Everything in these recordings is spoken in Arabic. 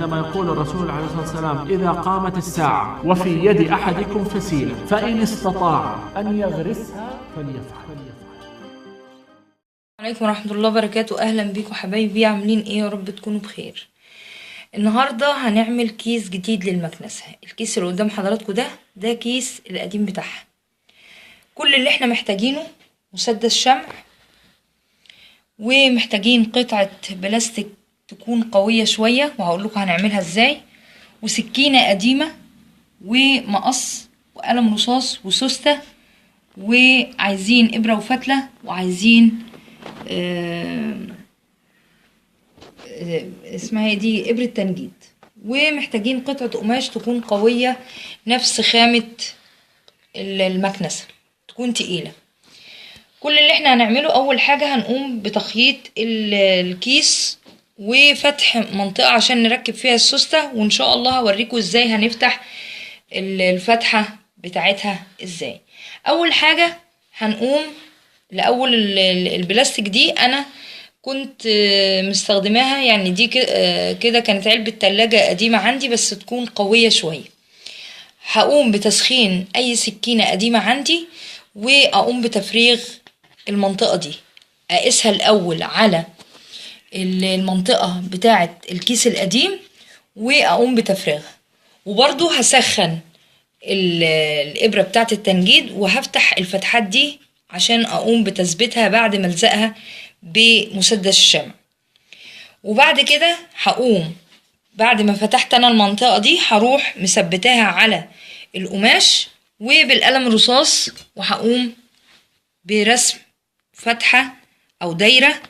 عندما يقول الرسول عليه الصلاة والسلام: إذا قامت الساعة وفي يد أحدكم فسيلة فإن استطاع أن يغرسها فليفعل. عليكم ورحمة الله وبركاته. أهلا بيكم حبايبي، عاملين ايه؟ يا رب تكونوا بخير. النهاردة هنعمل كيس جديد للمكنسة. الكيس اللي قدام حضراتكم ده كيس القديم بتاعها. كل اللي احنا محتاجينه مسدس شمع، ومحتاجين قطعة بلاستيك تكون قوية شوية وهقول لكم هنعملها ازاي، وسكينة قديمة، ومقص، وقلم رصاص، وسوستة، وعايزين إبرة وفتلة، وعايزين اسمها دي إبرة تنجيد، ومحتاجين قطعة قماش تكون قوية نفس خامة المكنسة، تكون تقيلة. كل اللي احنا هنعمله أول حاجة هنقوم بتخييط الكيس وفتح منطقة عشان نركب فيها السوستة، وإن شاء الله هوريكم ازاي هنفتح الفتحة بتاعتها ازاي. أول حاجة هنقوم لأول البلاستيك دي أنا كنت مستخدماها، يعني دي كده كانت علبة تلاجة قديمة عندي بس تكون قوية شوية. هقوم بتسخين أي سكينة قديمة عندي، وأقوم بتفريغ المنطقة دي. أقيسها الأول على المنطقة بتاعة الكيس القديم وأقوم بتفريغها، وبرضو هسخن الإبرة بتاعة التنجيد وهفتح الفتحات دي عشان أقوم بتثبيتها بعد ما ألزقها بمسدس الشمع. وبعد كده هقوم بعد ما فتحت أنا المنطقة دي هروح مثبتاها على القماش وبالقلم الرصاص، وهقوم برسم فتحة أو دايرة،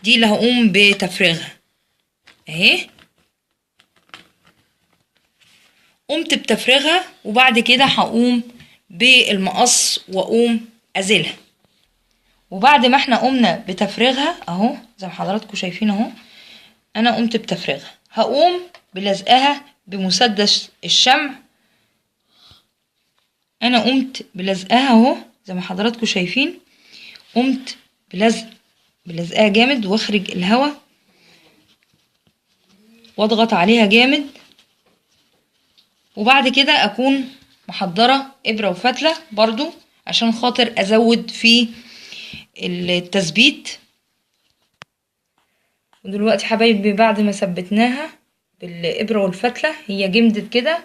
دي اللي هقوم بتفريغها اهي. قمت بتفريغها، وبعد كده هقوم بالمقص واقوم ازيلها. وبعد ما احنا قمنا بتفريغها اهو زي ما حضراتكم شايفين اهو، انا قمت بتفريغها، هقوم بلزقها بمسدس الشمع. انا قمت بلزقها اهو زي ما حضراتكم شايفين، قمت بلزقها جامد واخرج الهواء واضغط عليها جامد. وبعد كده اكون محضرة ابرة وفتلة برضو عشان خاطر ازود في التثبيت. ودلوقتي حبايبي بعد ما ثبتناها بالابرة والفتلة هي جمدت كده،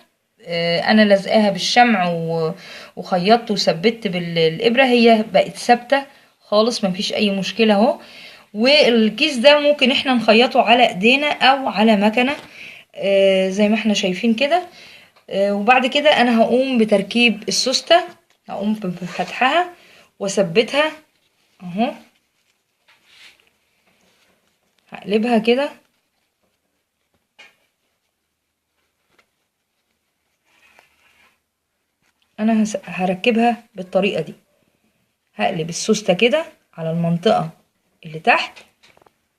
انا لزقاها بالشمع وخيطت وثبت بالابرة، هي بقت ثابتة خالص مفيش اي مشكلة اهو. والكيس ده ممكن احنا نخيطه على ايدينا او على مكنة زي ما احنا شايفين كده. وبعد كده انا هقوم بتركيب السوستة، هقوم بفتحها واثبتها اهو، هقلبها كده انا هركبها بالطريقة دي. هقلب السوستة كده على المنطقة اللي تحت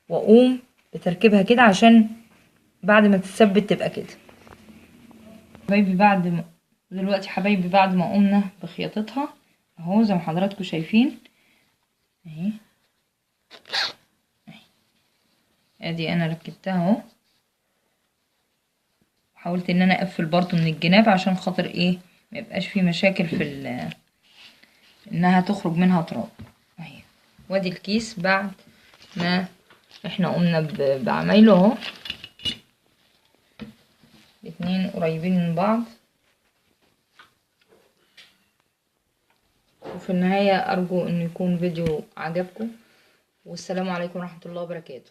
واقوم بتركيبها كده عشان بعد ما تتثبت تبقى كده. حبايبي دلوقتي حبايبي بعد ما قمنا بخياطتها اهو زي ما حضراتكم شايفين اهي، ادي انا ركبتها اهو. حاولت ان انا اقفل برضو من الجناب عشان خاطر ايه ما يبقاش في مشاكل في انها تخرج منها تراب اهي. وادي الكيس بعد ما احنا قمنا بعمايله اهو، الاتنين قريبين من بعض. وفي النهاية ارجو ان يكون فيديو عجبكم، والسلام عليكم ورحمة الله وبركاته.